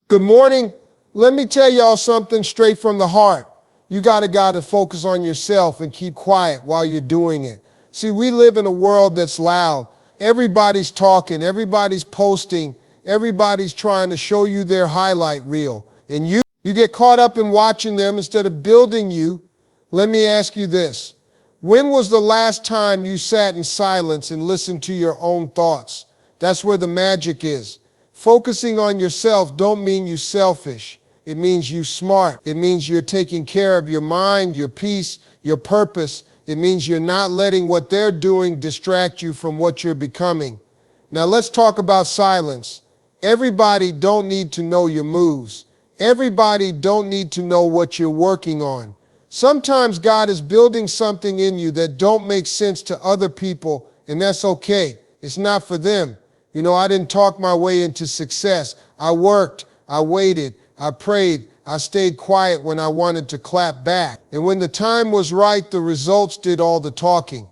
Good morning. Let me tell y'all something straight from the heart. You gotta focus on yourself and keep quiet while you're doing it. See, we live in a world that's loud. Everybody's talking, everybody's posting, everybody's trying to show you their highlight reel. And you get caught up in watching them instead of building you. Let me ask you this. When was the last time you sat in silence and listened to your own thoughts? That's where the magic is. Focusing on yourself don't mean you selfish. It means you smart. It means you're taking care of your mind, your peace, your purpose. It means you're not letting what they're doing distract you from what you're becoming. Now let's talk about silence. Everybody don't need to know your moves. Everybody don't need to know what you're working on. Sometimes God is building something in you that don't make sense to other people, and that's okay. It's not for them. You know, I didn't talk my way into success. I worked, I waited, I prayed, I stayed quiet when I wanted to clap back. And when the time was right, the results did all the talking.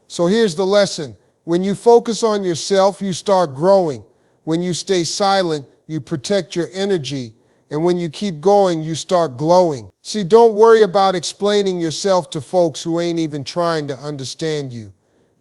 So here's the lesson. When you focus on yourself, you start growing. When you stay silent, you protect your energy. And when you keep going, you start glowing. See, don't worry about explaining yourself to folks who ain't even trying to understand you.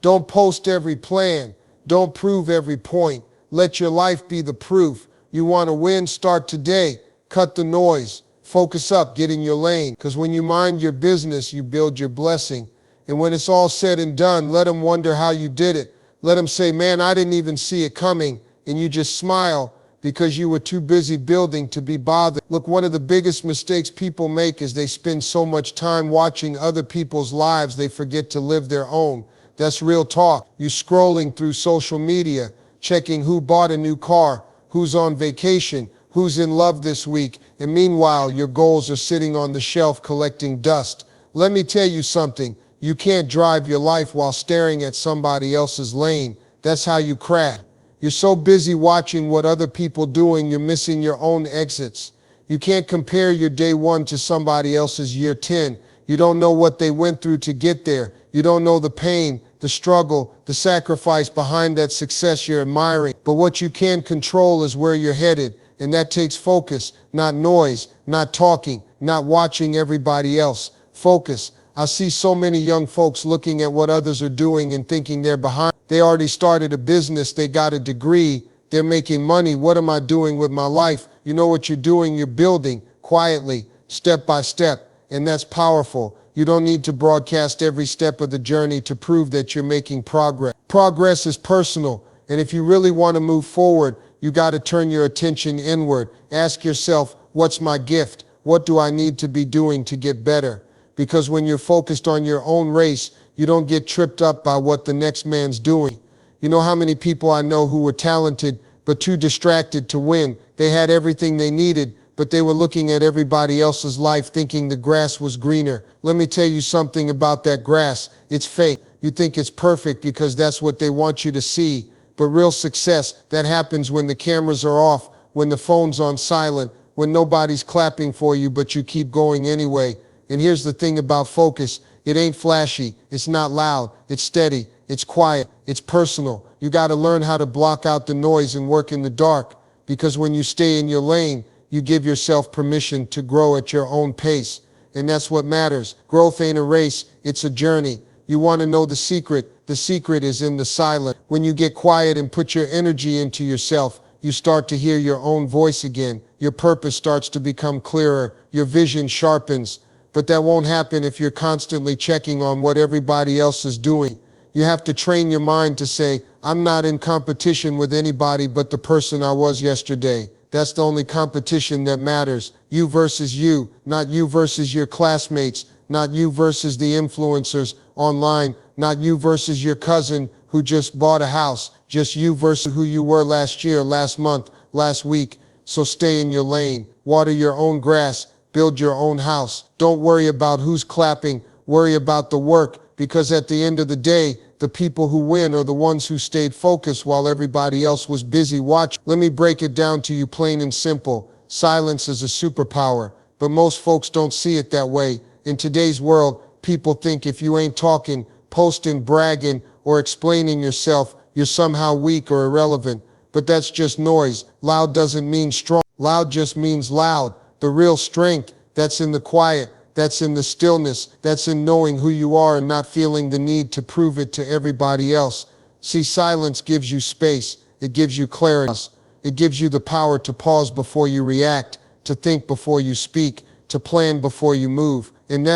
Don't post every plan. Don't prove every point. Let your life be the proof. You want to win? Start today. Cut the noise. Focus up, get in your lane. Because when you mind your business, you build your blessing. And when it's all said and done, let them wonder how you did it. Let them say, man, I didn't even see it coming. And you just smile because you were too busy building to be bothered. Look, one of the biggest mistakes people make is they spend so much time watching other people's lives, they forget to live their own. That's real talk. You scrolling through social media, checking who bought a new car, who's on vacation, who's in love this week, and meanwhile, your goals are sitting on the shelf collecting dust. Let me tell you something. You can't drive your life while staring at somebody else's lane. That's how you crash. You're so busy watching what other people doing, you're missing your own exits. You can't compare your day 1 to somebody else's year 10. You don't know what they went through to get there. You don't know the pain, the struggle, the sacrifice behind that success you're admiring. But what you can control is where you're headed. And that takes focus, not noise, not talking, not watching everybody else. Focus. I see so many young folks looking at what others are doing and thinking they're behind. They already started a business, they got a degree, they're making money. What am I doing with my life? You know what you're doing? You're building quietly, step by step, and that's powerful. You don't need to broadcast every step of the journey to prove that you're making progress. Progress is personal, and if you really want to move forward, you got to turn your attention inward. Ask yourself, what's my gift? What do I need to be doing to get better? Because when you're focused on your own race, you don't get tripped up by what the next man's doing. You know how many people I know who were talented but too distracted to win? They had everything they needed, but they were looking at everybody else's life thinking the grass was greener. Let me tell you something about that grass. It's fake. You think it's perfect because that's what they want you to see. But real success, that happens when the cameras are off, when the phone's on silent, when nobody's clapping for you, but you keep going anyway. And here's the thing about focus. It ain't flashy. It's not loud. It's steady. It's quiet. It's personal. You got to learn how to block out the noise and work in the dark. Because when you stay in your lane, you give yourself permission to grow at your own pace. And that's what matters. Growth ain't a race. It's a journey. You want to know the secret? The secret is in the silence. When you get quiet and put your energy into yourself, you start to hear your own voice again. Your purpose starts to become clearer. Your vision sharpens. But that won't happen if you're constantly checking on what everybody else is doing. You have to train your mind to say, I'm not in competition with anybody but the person I was yesterday. That's the only competition that matters. You versus you, not you versus your classmates, not you versus the influencers online, not you versus your cousin who just bought a house, just you versus who you were last year, last month, last week. So stay in your lane, water your own grass, build your own house. Don't worry about who's clapping, worry about the work, because at the end of the day, the people who win are the ones who stayed focused while everybody else was busy watching. Let me break it down to you plain and simple. Silence is a superpower, but most folks don't see it that way. In today's world, people think if you ain't talking, posting, bragging, or explaining yourself, you're somehow weak or irrelevant. But that's just noise. Loud doesn't mean strong. Loud just means loud. The real strength, that's in the quiet, that's in the stillness, that's in knowing who you are and not feeling the need to prove it to everybody else. See, silence gives you space. It gives you clarity. It gives you the power to pause before you react, to think before you speak, to plan before you move. And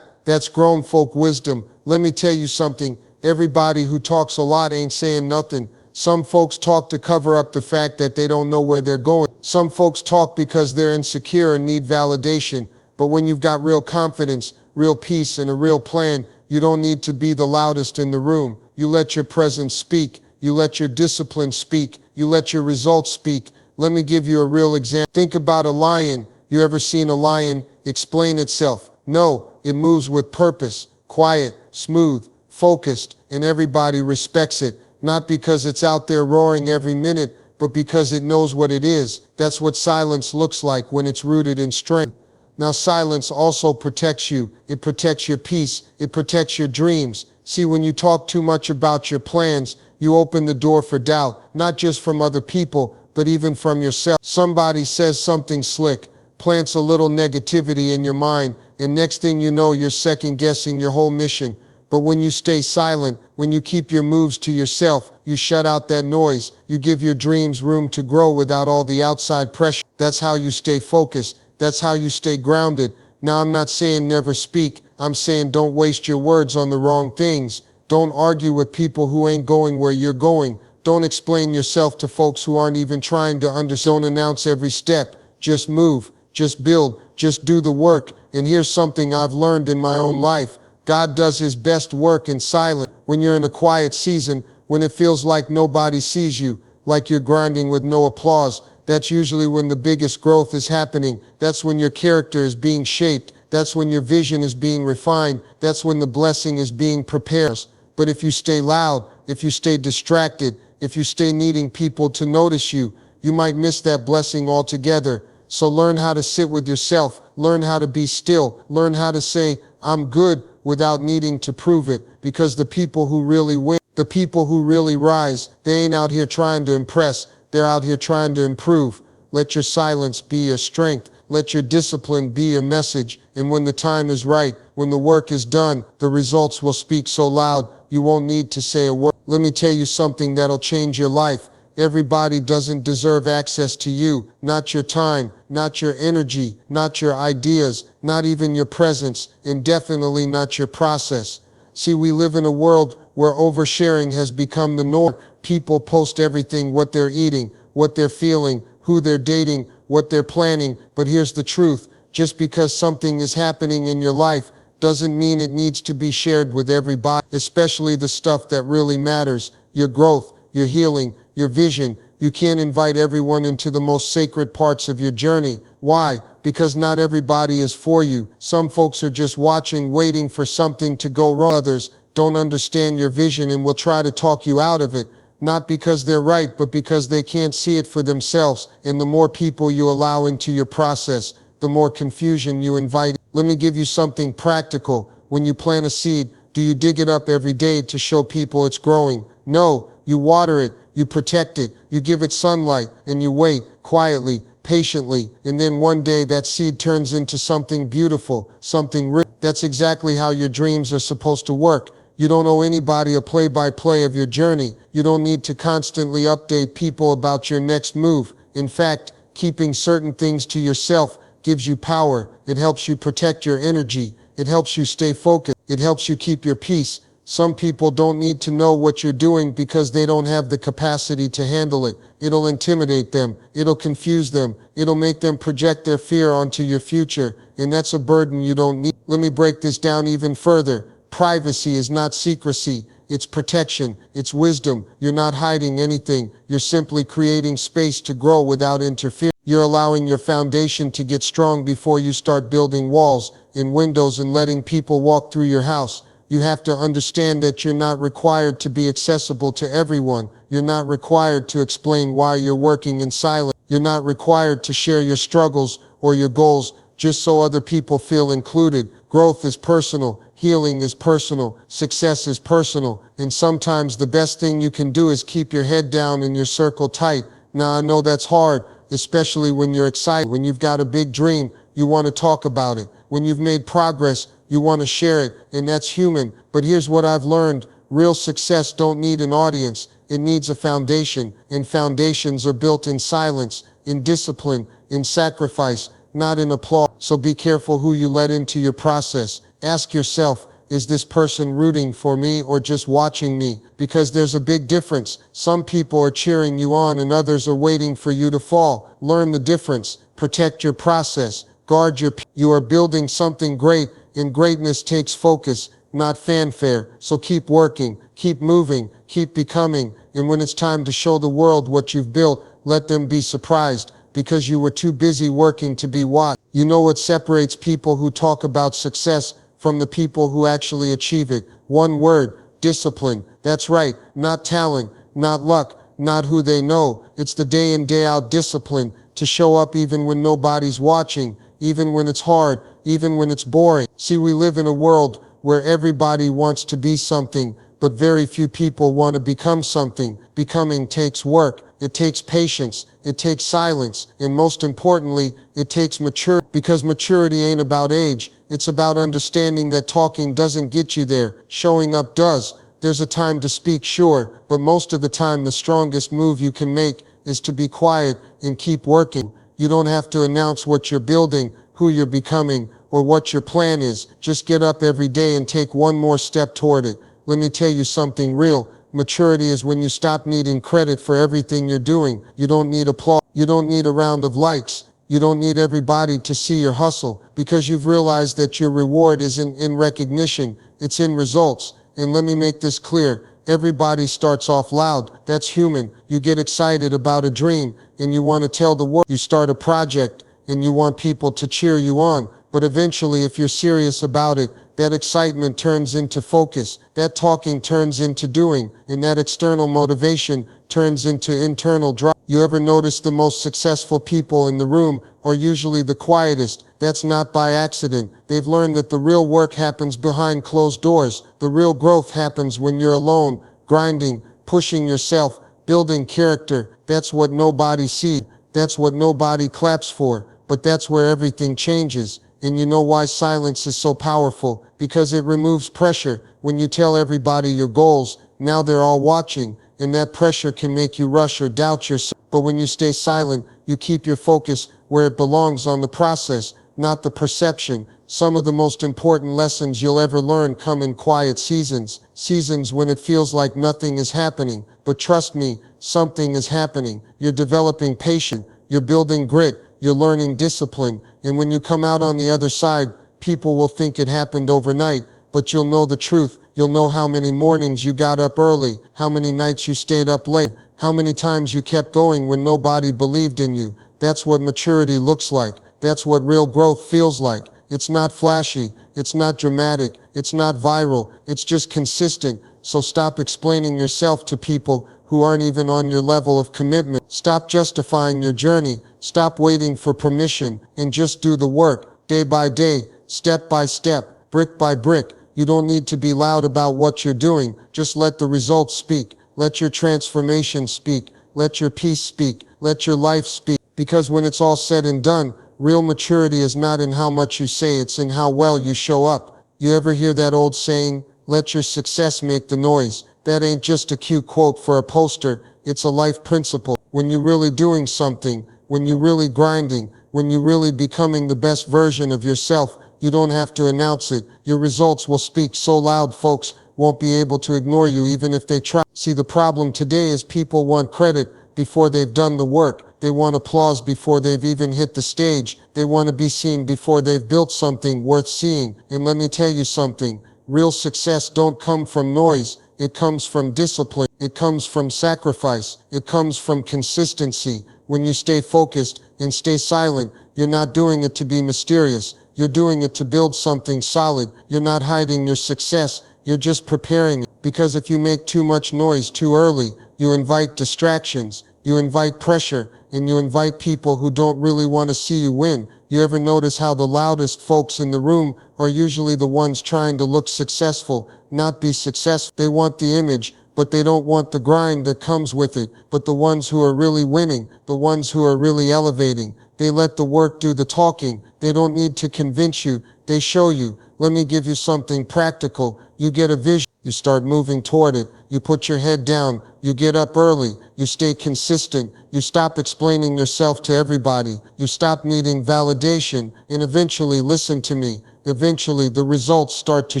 that's grown folk wisdom. Let me tell you something. Everybody who talks a lot ain't saying nothing. Some folks talk to cover up the fact that they don't know where they're going. Some folks talk because they're insecure and need validation. But when you've got real confidence, real peace, and a real plan, you don't need to be the loudest in the room. You let your presence speak. You let your discipline speak. You let your results speak. Let me give you a real example. Think about a lion. You ever seen a lion explain itself? No, it moves with purpose, quiet, smooth, focused, and everybody respects it. Not because it's out there roaring every minute, but because it knows what it is. That's what silence looks like when it's rooted in strength. Now, silence also protects you. It protects your peace. It protects your dreams. See, when you talk too much about your plans, you open the door for doubt, not just from other people, but even from yourself. Somebody says something slick, plants a little negativity in your mind, and next thing you know, you're second guessing your whole mission. But when you stay silent, when you keep your moves to yourself, you shut out that noise, you give your dreams room to grow without all the outside pressure. That's how you stay focused. That's how you stay grounded. Now, I'm not saying never speak. I'm saying don't waste your words on the wrong things. Don't argue with people who ain't going where you're going. Don't explain yourself to folks who aren't even trying to understand. Don't announce every step. Just move. Just build. Just do the work. And here's something I've learned in my own life. God does his best work in silence. When you're in a quiet season, when it feels like nobody sees you, like you're grinding with no applause, that's usually when the biggest growth is happening. That's when your character is being shaped. That's when your vision is being refined. That's when the blessing is being prepared. But if you stay loud, if you stay distracted, if you stay needing people to notice you, you might miss that blessing altogether. So learn how to sit with yourself. Learn how to be still. Learn how to say, I'm good, without needing to prove it. Because the people who really win, the people who really rise, they ain't out here trying to impress. They're out here trying to improve. Let your silence be your strength. Let your discipline be your message. And when the time is right, when the work is done, the results will speak so loud, you won't need to say a word. Let me tell you something that'll change your life. Everybody doesn't deserve access to you, not your time, not your energy, not your ideas, not even your presence, and definitely not your process. See, we live in a world where oversharing has become the norm. People post everything, what they're eating, what they're feeling, who they're dating, what they're planning. But here's the truth. Just because something is happening in your life doesn't mean it needs to be shared with everybody, especially the stuff that really matters, your growth, your healing, your vision. You can't invite everyone into the most sacred parts of your journey. Why? Because not everybody is for you. Some folks are just watching, waiting for something to go wrong. Others don't understand your vision and will try to talk you out of it. Not because they're right, but because they can't see it for themselves. And the more people you allow into your process, the more confusion you invite. Let me give you something practical. When you plant a seed, do you dig it up every day to show people it's growing? No, you water it, you protect it, you give it sunlight, and you wait quietly, patiently, and then one day that seed turns into something beautiful, something rich. That's exactly how your dreams are supposed to work. You don't owe anybody a play-by-play of your journey. You don't need to constantly update people about your next move. In fact, keeping certain things to yourself gives you power. It helps you protect your energy. It helps you stay focused. It helps you keep your peace. Some people don't need to know what you're doing because they don't have the capacity to handle it. It'll intimidate them. It'll confuse them. It'll make them project their fear onto your future. And that's a burden you don't need. Let me break this down even further. Privacy is not secrecy. It's protection. It's wisdom. You're not hiding anything. You're simply creating space to grow without interference. You're allowing your foundation to get strong before you start building walls and windows and letting people walk through your house. You have to understand that you're not required to be accessible to everyone. You're not required to explain why you're working in silence. You're not required to share your struggles or your goals just so other people feel included. Growth is personal. Healing is personal. Success is personal. And sometimes the best thing you can do is keep your head down and your circle tight. Now, I know that's hard. especially when you're excited. When you've got a big dream, you want to talk about it. When you've made progress, you want to share it, and that's human. But here's what I've learned. Real success don't need an audience. It needs a foundation, and foundations are built in silence, in discipline, in sacrifice, not in applause. So be careful who you let into your process. Ask yourself, is this person rooting for me or just watching me? Because there's a big difference. Some people are cheering you on and others are waiting for you to fall. Learn the difference. Protect your process. Guard your peace. You are building something great, and greatness takes focus, not fanfare. So keep working, keep moving, keep becoming. And when it's time to show the world what you've built, let them be surprised, because you were too busy working to be watched. You know what separates people who talk about success from the people who actually achieve it? One word: discipline. That's right, not talent, not luck, not who they know. It's the day in, day out discipline to show up even when nobody's watching, even when it's hard, even when it's boring. See, we live in a world where everybody wants to be something, but very few people want to become something. Becoming takes work. It takes patience, it takes silence, and most importantly, it takes maturity. Because maturity ain't about age, it's about understanding that talking doesn't get you there, showing up does. There's a time to speak, sure, but most of the time the strongest move you can make is to be quiet and keep working. You don't have to announce what you're building, who you're becoming, or what your plan is. Just get up every day and take one more step toward it. Let me tell you something real. Maturity is when you stop needing credit for everything you're doing. You don't need applause. You don't need a round of likes. You don't need everybody to see your hustle, because you've realized that your reward isn't in recognition, it's in results. And let me make this clear. Everybody starts off loud. That's human. You get excited about a dream and you want to tell the world. You start a project and you want people to cheer you on. But eventually, if you're serious about it, that excitement turns into focus, that talking turns into doing, and that external motivation turns into internal drive. You ever notice the most successful people in the room are usually the quietest? That's not by accident. They've learned that the real work happens behind closed doors. The real growth happens when you're alone, grinding, pushing yourself, building character. That's what nobody sees. That's what nobody claps for. But that's where everything changes. And you know why silence is so powerful? Because it removes pressure. When you tell everybody your goals, now they're all watching, and that pressure can make you rush or doubt yourself. But when you stay silent, you keep your focus where it belongs, on the process, not the perception. Some of the most important lessons you'll ever learn come in quiet seasons. Seasons when it feels like nothing is happening. But trust me, something is happening. You're developing patience. You're building grit. You're learning discipline. And when you come out on the other side, people will think it happened overnight, but you'll know the truth. You'll know how many mornings you got up early, how many nights you stayed up late, how many times you kept going when nobody believed in you. That's what maturity looks like. That's what real growth feels like. It's not flashy. It's not dramatic. It's not viral. It's just consistent. So stop explaining yourself to people who aren't even on your level of commitment. Stop justifying your journey. Stop waiting for permission and just do the work, day by day, step by step, brick by brick. You don't need to be loud about what you're doing. Just let the results speak. Let your transformation speak. Let your peace speak. Let your life speak. Because when it's all said and done, real maturity is not in how much you say, it's in how well you show up. You ever hear that old saying, let your success make the noise? That ain't just a cute quote for a poster, it's a life principle. When you're really doing something, when you're really grinding, when you're really becoming the best version of yourself, you don't have to announce it. Your results will speak so loud folks won't be able to ignore you even if they try. See, the problem today is people want credit before they've done the work. They want applause before they've even hit the stage. They want to be seen before they've built something worth seeing. And let me tell you something, real success don't come from noise. It comes from discipline. It comes from sacrifice. It comes from consistency. When you stay focused and stay silent, you're not doing it to be mysterious. You're doing it to build something solid. You're not hiding your success. You're just preparing it. Because if you make too much noise too early, you invite distractions, you invite pressure, and you invite people who don't really want to see you win. You ever notice how the loudest folks in the room are usually the ones trying to look successful, not be successful? They want the image, but they don't want the grind that comes with it. But the ones who are really winning, the ones who are really elevating, they let the work do the talking. They don't need to convince you, they show you. Let me give you something practical. You get a vision, you start moving toward it. You put your head down, you get up early, you stay consistent, you stop explaining yourself to everybody, you stop needing validation, and eventually, listen to me, eventually the results start to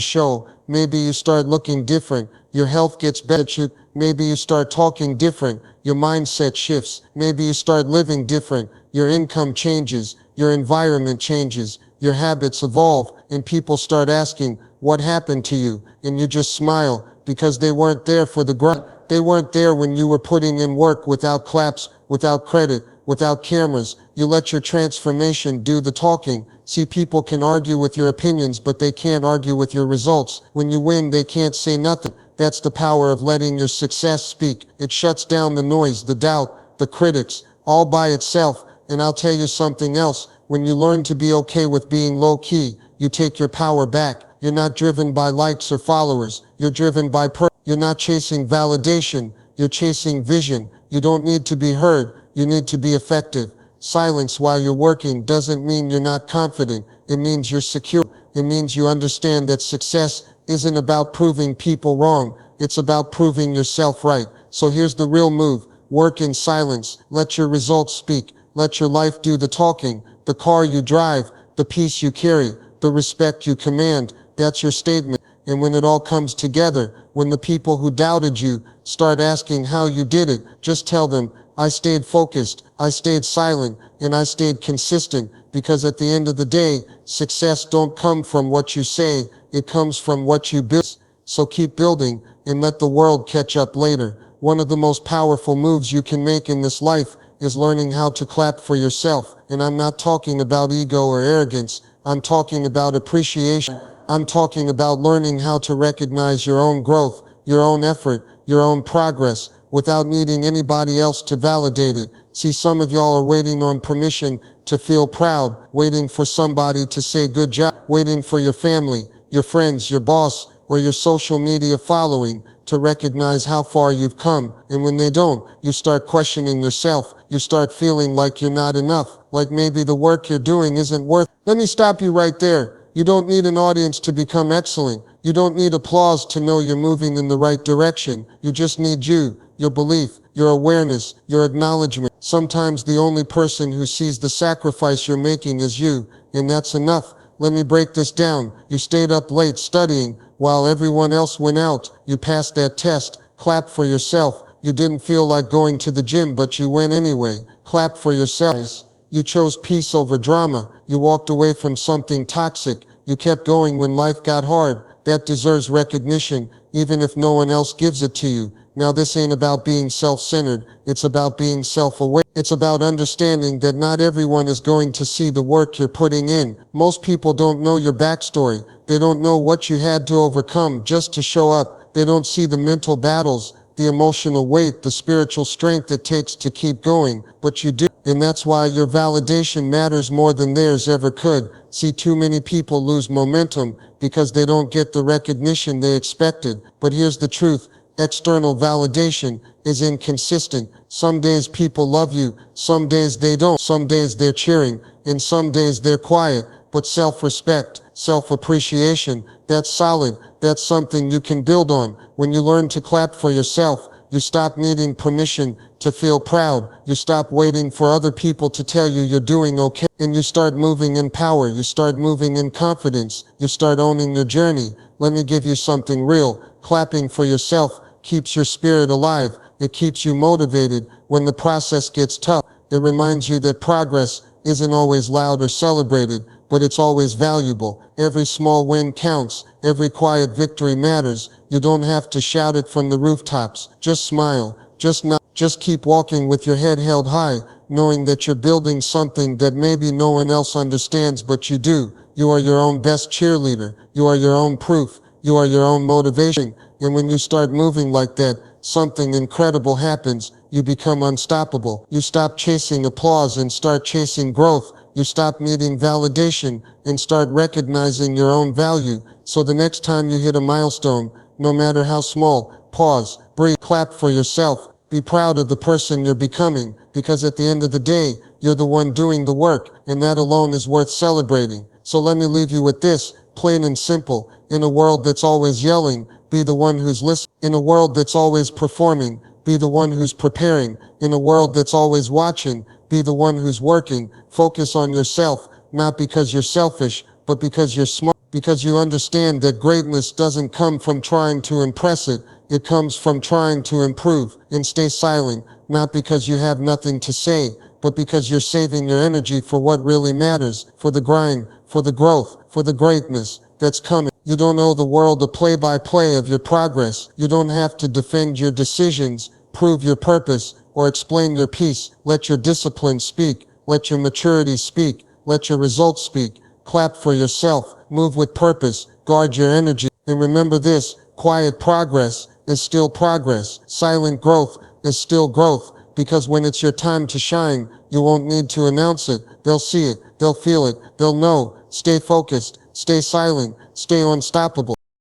show. Maybe you start looking different, your health gets better, maybe you start talking different, your mindset shifts, maybe you start living different, your income changes, your environment changes, your habits evolve, and people start asking, what happened to you? And you just smile, because they weren't there for the grunt. They weren't there when you were putting in work without claps, without credit, without cameras. You let your transformation do the talking. See, people can argue with your opinions, but they can't argue with your results. When you win, they can't say nothing. That's the power of letting your success speak. It shuts down the noise, the doubt, the critics, all by itself. And I'll tell you something else. When you learn to be okay with being low-key, you take your power back. You're not driven by likes or followers. You're driven by You're not chasing validation. You're chasing vision. You don't need to be heard. You need to be effective. Silence while you're working doesn't mean you're not confident. It means you're secure. It means you understand that success isn't about proving people wrong. It's about proving yourself right. So here's the real move. Work in silence. Let your results speak. Let your life do the talking. The car you drive, the peace you carry, the respect you command. That's your statement. And when it all comes together, when the people who doubted you start asking how you did it, just tell them, I stayed focused, I stayed silent, and I stayed consistent. Because at the end of the day, success don't come from what you say, it comes from what you build. So keep building and let the world catch up later. One of the most powerful moves you can make in this life is learning how to clap for yourself. And I'm not talking about ego or arrogance. I'm talking about appreciation. I'm talking about learning how to recognize your own growth, your own effort, your own progress, without needing anybody else to validate it. See, some of y'all are waiting on permission to feel proud, waiting for somebody to say good job, waiting for your family, your friends, your boss, or your social media following to recognize how far you've come. And when they don't, you start questioning yourself. You start feeling like you're not enough, like maybe the work you're doing isn't worth. Let me stop you right there. You don't need an audience to become excellent. You don't need applause to know you're moving in the right direction. You just need you, your belief, your awareness, your acknowledgement. Sometimes the only person who sees the sacrifice you're making is you, and that's enough. Let me break this down. You stayed up late studying while everyone else went out. You passed that test. Clap for yourself. You didn't feel like going to the gym, but you went anyway. Clap for yourself. You chose peace over drama. You walked away from something toxic. You kept going when life got hard. That deserves recognition, even if no one else gives it to you. Now, this ain't about being self-centered. It's about being self-aware. It's about understanding that not everyone is going to see the work you're putting in. Most people don't know your backstory. They don't know what you had to overcome just to show up. They don't see the mental battles, the emotional weight, the spiritual strength it takes to keep going. But you do. And that's why your validation matters more than theirs ever could. See, too many people lose momentum because they don't get the recognition they expected. But here's the truth. External validation is inconsistent. Some days people love you, some days they don't. Some days they're cheering, and some days they're quiet. But self-respect, self-appreciation, that's solid. That's something you can build on. When you learn to clap for yourself, you stop needing permission to feel proud. You stop waiting for other people to tell you you're doing okay. And you start moving in power. You start moving in confidence. You start owning your journey. Let me give you something real. Clapping for yourself keeps your spirit alive. It keeps you motivated when the process gets tough. It reminds you that progress isn't always loud or celebrated, but it's always valuable. Every small win counts. Every quiet victory matters. You don't have to shout it from the rooftops. Just smile. Just keep walking with your head held high, knowing that you're building something that maybe no one else understands, but you do. You are your own best cheerleader. You are your own proof. You are your own motivation. And when you start moving like that, something incredible happens. You become unstoppable. You stop chasing applause and start chasing growth. You stop needing validation and start recognizing your own value. So the next time you hit a milestone, no matter how small, pause, breathe, clap for yourself. Be proud of the person you're becoming, because at the end of the day, you're the one doing the work, and that alone is worth celebrating. So let me leave you with this, plain and simple. In a world that's always yelling, be the one who's listening. In a world that's always performing, be the one who's preparing. In a world that's always watching, be the one who's working. Focus on yourself, not because you're selfish, but because you're smart. Because you understand that greatness doesn't come from trying to impress it. It comes from trying to improve. And stay silent, not because you have nothing to say, but because you're saving your energy for what really matters, for the grind, for the growth, for the greatness that's coming. You don't owe the world a play-by-play of your progress. You don't have to defend your decisions, prove your purpose, or explain your peace. Let your discipline speak. Let your maturity speak. Let your results speak. Clap for yourself. Move with purpose. Guard your energy. And remember this, quiet progress is still progress. Silent growth is still growth. Because when it's your time to shine, you won't need to announce it. They'll see it. They'll feel it. They'll know. Stay focused. Stay silent. Stay unstoppable.